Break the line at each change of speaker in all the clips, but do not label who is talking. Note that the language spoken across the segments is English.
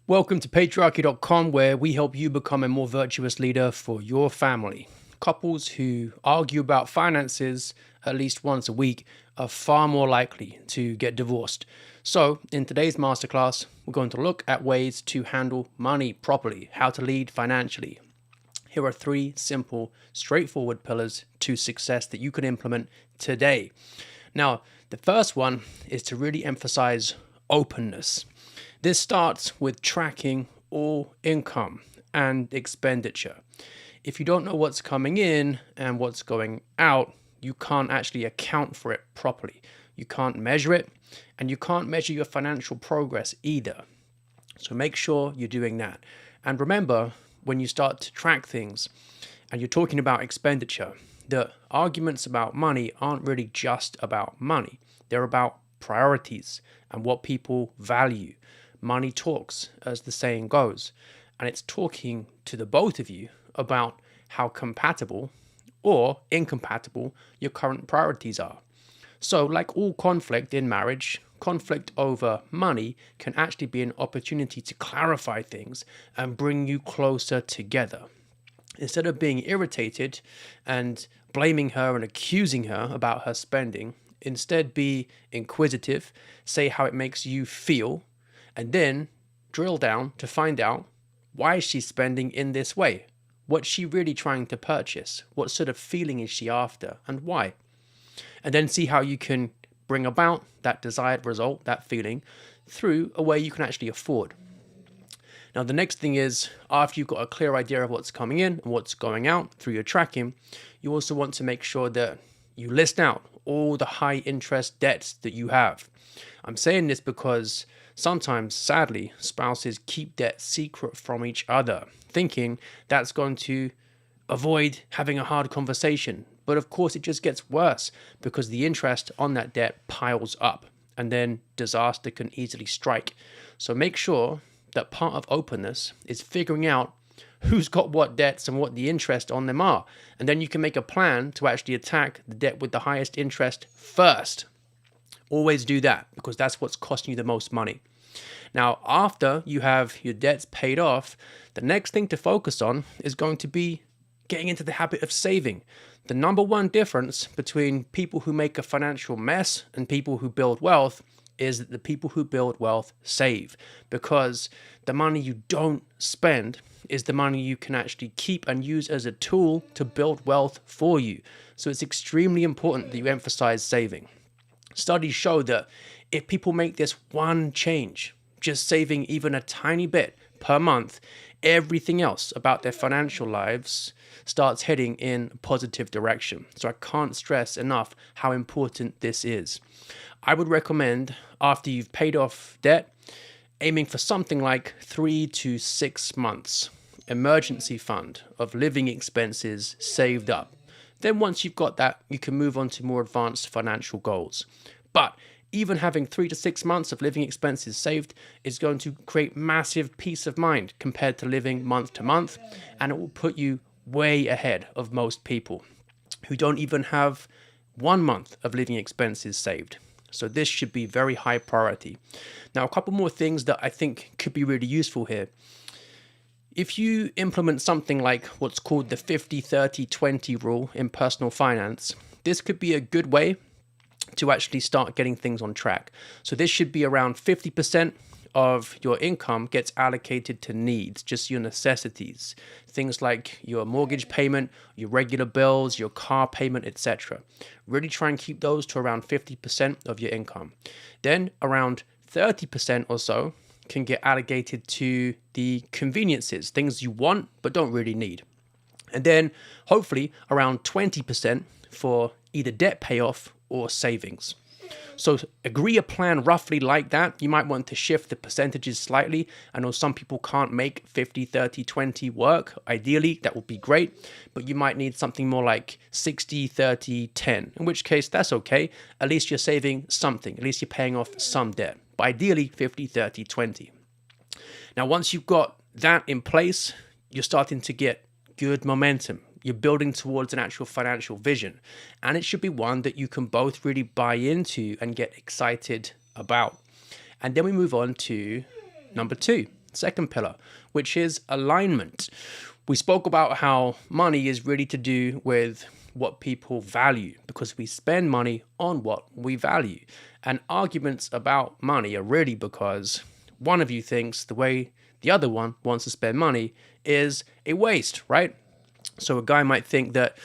Welcome to patriarchy.com, where we help you become a more virtuous leader for your family. Couples who argue about finances at least once a week are far more likely to get divorced. So, in today's masterclass, we're going to look at ways to handle money properly, how to lead financially. Here are 3 simple, straightforward pillars to success that you can implement today. Now, the first one is to really emphasize openness. This starts with tracking all income and expenditure. If you don't know what's coming in and what's going out, you can't actually account for it properly. You can't measure it, and you can't measure your financial progress either. So make sure you're doing that. And remember, when you start to track things and you're talking about expenditure, the arguments about money aren't really just about money. They're about priorities and what people value. Money talks, as the saying goes, and it's talking to the both of you about how compatible or incompatible your current priorities are. So, like all conflict in marriage, conflict over money can actually be an opportunity to clarify things and bring you closer together. Instead of being irritated and blaming her and accusing her about her spending, instead be inquisitive, say how it makes you feel, and then drill down to find out why she's spending in this way. What's she really trying to purchase? What sort of feeling is she after, and why? And then see how you can bring about that desired result, that feeling, through a way you can actually afford. Now, the next thing is, after you've got a clear idea of what's coming in and what's going out through your tracking, you also want to make sure that you list out all the high interest debts that you have. I'm saying this because sometimes, sadly, spouses keep debt secret from each other, thinking that's going to avoid having a hard conversation. But of course, it just gets worse because the interest on that debt piles up, and then disaster can easily strike. So make sure that part of openness is figuring out who's got what debts and what the interest on them are. And then you can make a plan to actually attack the debt with the highest interest first. Always do that, because that's what's costing you the most money. Now, after you have your debts paid off, the next thing to focus on is going to be getting into the habit of saving. The number one difference between people who make a financial mess and people who build wealth is that the people who build wealth save, because the money you don't spend is the money you can actually keep and use as a tool to build wealth for you. So it's extremely important that you emphasize saving. Studies show that if people make this one change, just saving even a tiny bit per month, everything else about their financial lives starts heading in a positive direction. So I can't stress enough how important this is. I would recommend, after you've paid off debt, aiming for something like 3 to 6 months emergency fund of living expenses saved up. Then once you've got that, you can move on to more advanced financial goals. But even having 3 to 6 months of living expenses saved is going to create massive peace of mind compared to living month to month, and it will put you way ahead of most people who don't even have 1 month of living expenses saved. So this should be very high priority. Now, a couple more things that I think could be really useful here. If you implement something like what's called the 50-30-20 rule in personal finance, this could be a good way to actually start getting things on track. So this should be around 50% of your income gets allocated to needs, just your necessities. Things like your mortgage payment, your regular bills, your car payment, etc. Really try and keep those to around 50% of your income. Then around 30% or so can get allocated to the conveniences, things you want but don't really need. And then hopefully around 20% for either debt payoff or savings. So agree a plan roughly like that. You might want to shift the percentages slightly. I know some people can't make 50-30-20 work. Ideally, that would be great, but you might need something more like 60-30-10, in which case that's okay. At least you're saving something. At least you're paying off some debt. But ideally, 50-30-20. Now, once you've got that in place, you're starting to get good momentum. You're building towards an actual financial vision, and it should be one that you can both really buy into and get excited about. And then we move on to number 2, second pillar, which is alignment. We spoke about how money is really to do with what people value, because we spend money on what we value. And arguments about money are really because one of you thinks the way the other one wants to spend money is a waste, right? So a guy might think that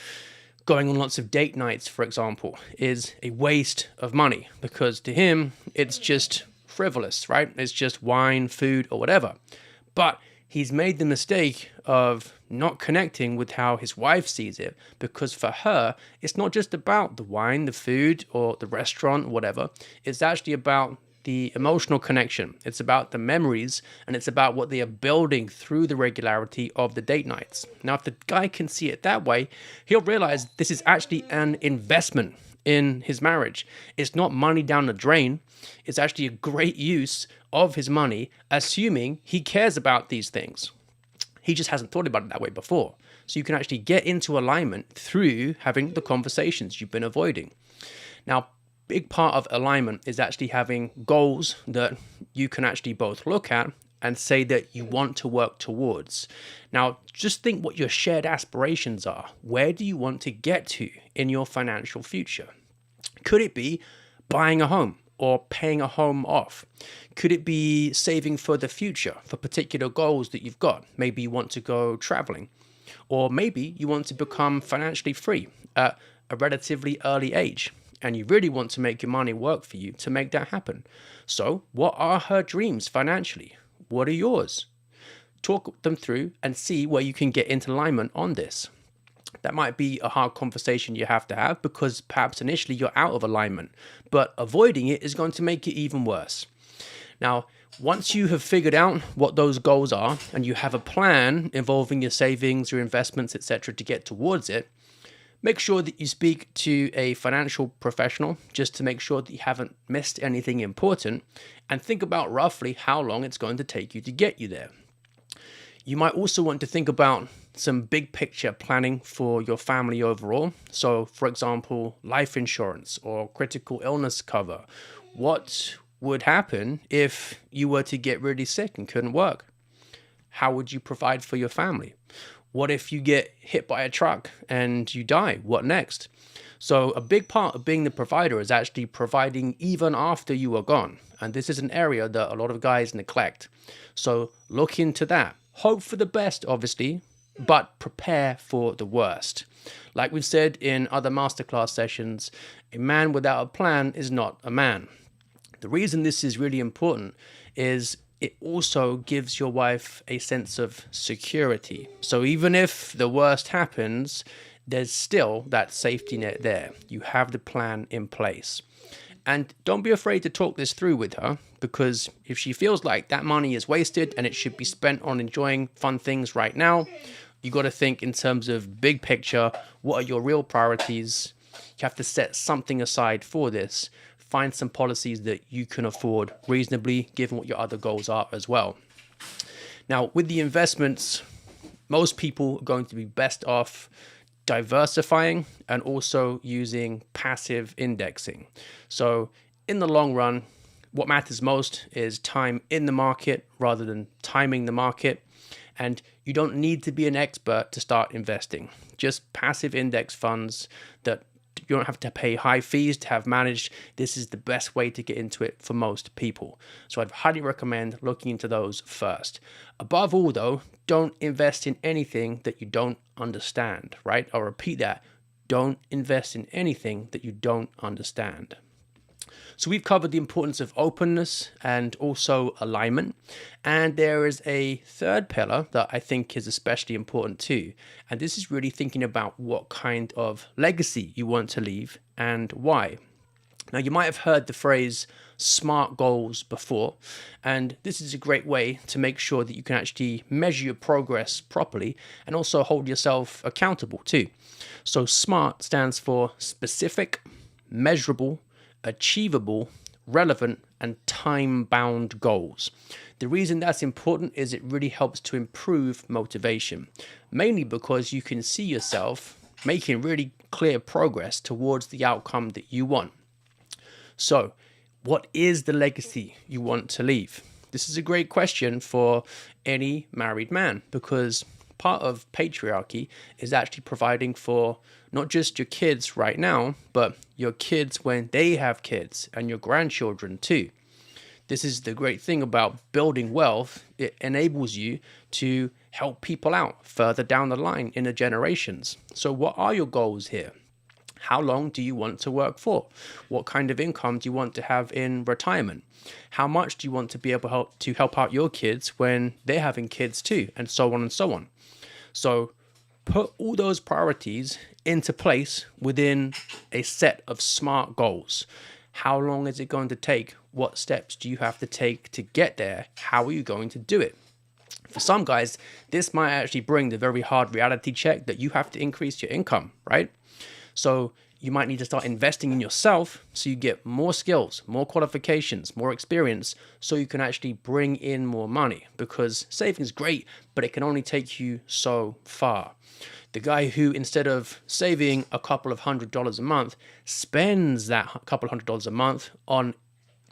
going on lots of date nights, for example, is a waste of money because to him, it's just frivolous, right? It's just wine, food, or whatever. But he's made the mistake of not connecting with how his wife sees it, because for her, it's not just about the wine, the food, or the restaurant, whatever. It's actually about the emotional connection. It's about the memories, and it's about what they are building through the regularity of the date nights. Now, if the guy can see it that way, he'll realize this is actually an investment in his marriage. It's not money down the drain. It's actually a great use of his money, assuming he cares about these things. He just hasn't thought about it that way before. So you can actually get into alignment through having the conversations you've been avoiding. Now, big part of alignment is actually having goals that you can actually both look at and say that you want to work towards. Now, just think what your shared aspirations are. Where do you want to get to in your financial future? Could it be buying a home or paying a home off? Could it be saving for the future for particular goals that you've got? Maybe you want to go traveling, or maybe you want to become financially free at a relatively early age, and you really want to make your money work for you to make that happen. So what are her dreams financially? What are yours? Talk them through and see where you can get into alignment on this. That might be a hard conversation you have to have because perhaps initially you're out of alignment, but avoiding it is going to make it even worse. Now, once you have figured out what those goals are and you have a plan involving your savings, your investments, etc. to get towards it, make sure that you speak to a financial professional just to make sure that you haven't missed anything important, and think about roughly how long it's going to take you to get you there. You might also want to think about some big picture planning for your family overall. So, for example, life insurance or critical illness cover. What would happen if you were to get really sick and couldn't work? How would you provide for your family? What if you get hit by a truck and you die? What next? So a big part of being the provider is actually providing even after you are gone. And this is an area that a lot of guys neglect. So look into that. Hope for the best, obviously, but prepare for the worst. Like we've said in other masterclass sessions, a man without a plan is not a man. The reason this is really important is it also gives your wife a sense of security. So even if the worst happens, there's still that safety net there. You have the plan in place. And don't be afraid to talk this through with her, because if she feels like that money is wasted and it should be spent on enjoying fun things right now, you got to think in terms of big picture. What are your real priorities? You have to set something aside for this. Find some policies that you can afford reasonably, given what your other goals are as well. Now, with the investments, most people are going to be best off diversifying and also using passive indexing. So in the long run, what matters most is time in the market rather than timing the market. And you don't need to be an expert to start investing. Just passive index funds that you don't have to pay high fees to have managed. This is the best way to get into it for most people. So I'd highly recommend looking into those first. Above all, though, don't invest in anything that you don't understand, right? I'll repeat that. Don't invest in anything that you don't understand. So we've covered the importance of openness and also alignment. And there is a third pillar that I think is especially important too. And this is really thinking about what kind of legacy you want to leave and why. Now, you might have heard the phrase SMART goals before, and this is a great way to make sure that you can actually measure your progress properly and also hold yourself accountable too. So SMART stands for specific, measurable, achievable, relevant, and time-bound goals. The reason that's important is it really helps to improve motivation, mainly because you can see yourself making really clear progress towards the outcome that you want. So, what is the legacy you want to leave? this is a great question for any married man, because part of patriarchy is actually providing for not just your kids right now, but your kids when they have kids and your grandchildren too. This is the great thing about building wealth. It enables you to help people out further down the line in the generations. So what are your goals here? How long do you want to work for? What kind of income do you want to have in retirement? How much do you want to be able to help out your kids when they're having kids too? And so on and so on. So put all those priorities into place within a set of SMART goals. How long is it going to take? What steps do you have to take to get there? How are you going to do it? For some guys, this might actually bring the very hard reality check that you have to increase your income, right? So you might need to start investing in yourself so you get more skills, more qualifications, more experience, so you can actually bring in more money, because saving is great, but it can only take you so far. The guy who, instead of saving a couple of $100s a month, spends that couple of $100s a month on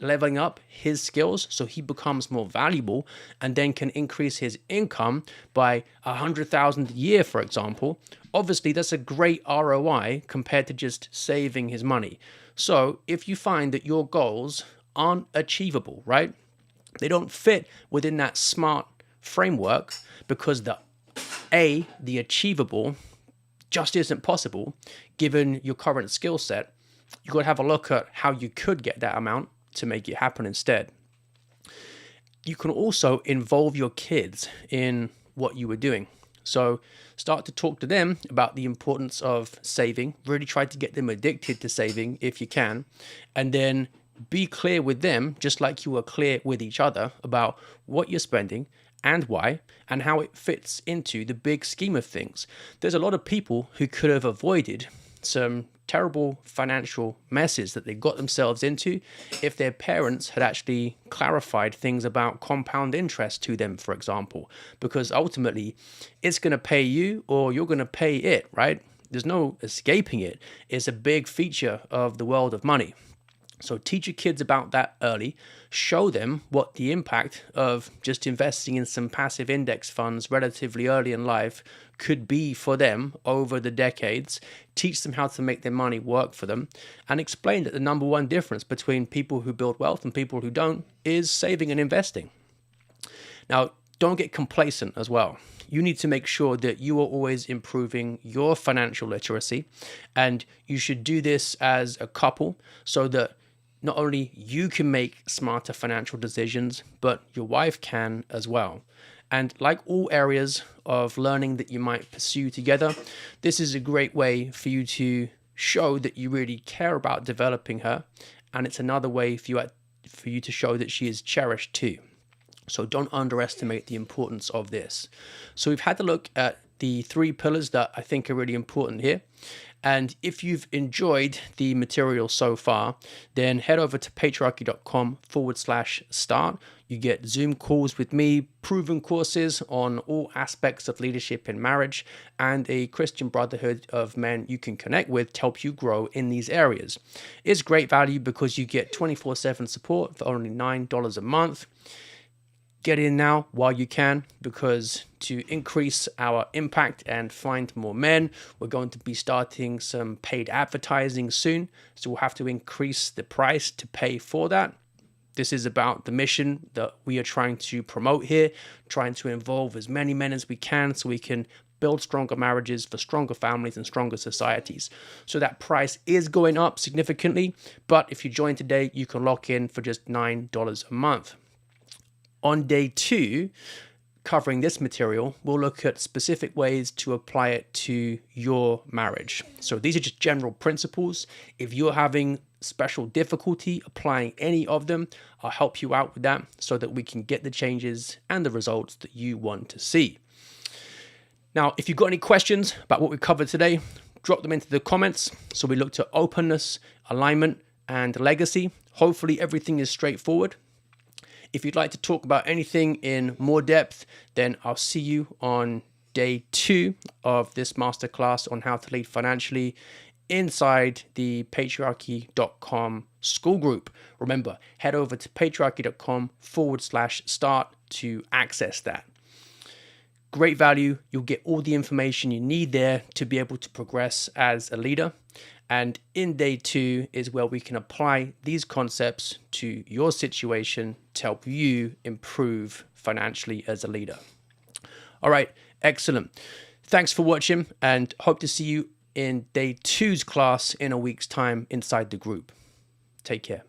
leveling up his skills so he becomes more valuable and then can increase his income by $100,000 a year, for example. Obviously, that's a great ROI compared to just saving his money. So if you find that your goals aren't achievable, right? They don't fit within that SMART framework because the achievable just isn't possible given your current skill set. You got to have a look at how you could get that amount to make it happen instead. You can also involve your kids in what you were doing. So start to talk to them about the importance of saving. Really try to get them addicted to saving if you can. And then be clear with them, just like you were clear with each other, about what you're spending and why, and how it fits into the big scheme of things. There's a lot of people who could have avoided some terrible financial messes that they got themselves into if their parents had actually clarified things about compound interest to them, for example, because ultimately it's going to pay you or you're going to pay it, right? There's no escaping it. It's a big feature of the world of money. So teach your kids about that early. Show them what the impact of just investing in some passive index funds relatively early in life could be for them over the decades. Teach them how to make their money work for them, and explain that the number one difference between people who build wealth and people who don't is saving and investing. Now, don't get complacent as well. You need to make sure that you are always improving your financial literacy, and you should do this as a couple so that not only you can make smarter financial decisions, but your wife can as well. And like all areas of learning that you might pursue together, this is a great way for you to show that you really care about developing her. And it's another way for you to show that she is cherished too. So don't underestimate the importance of this. So we've had a look at the 3 pillars that I think are really important here. And if you've enjoyed the material so far, then head over to patriarchy.com/start. You get Zoom calls with me, proven courses on all aspects of leadership in marriage, and a Christian brotherhood of men you can connect with to help you grow in these areas. It's great value because you get 24/7 support for only $9 a month. Get in now while you can, because to increase our impact and find more men, we're going to be starting some paid advertising soon. So we'll have to increase the price to pay for that. This is about the mission that we are trying to promote here, trying to involve as many men as we can so we can build stronger marriages for stronger families and stronger societies. So that price is going up significantly, but if you join today, you can lock in for just $9 a month. On day 2, covering this material, we'll look at specific ways to apply it to your marriage. So these are just general principles. If you're having special difficulty applying any of them, I'll help you out with that so that we can get the changes and the results that you want to see. Now, if you've got any questions about what we covered today, drop them into the comments. So we looked at openness, alignment, and legacy. Hopefully everything is straightforward. If you'd like to talk about anything in more depth, then I'll see you on day 2 of this masterclass on how to lead financially inside the patriarchy.com school group. Remember, head over to patriarchy.com/start to access that. Great value. You'll get all the information you need there to be able to progress as a leader. And in day 2 is where we can apply these concepts to your situation to help you improve financially as a leader. All right, excellent. Thanks for watching, and hope to see you in day 2's class in a week's time inside the group. Take care.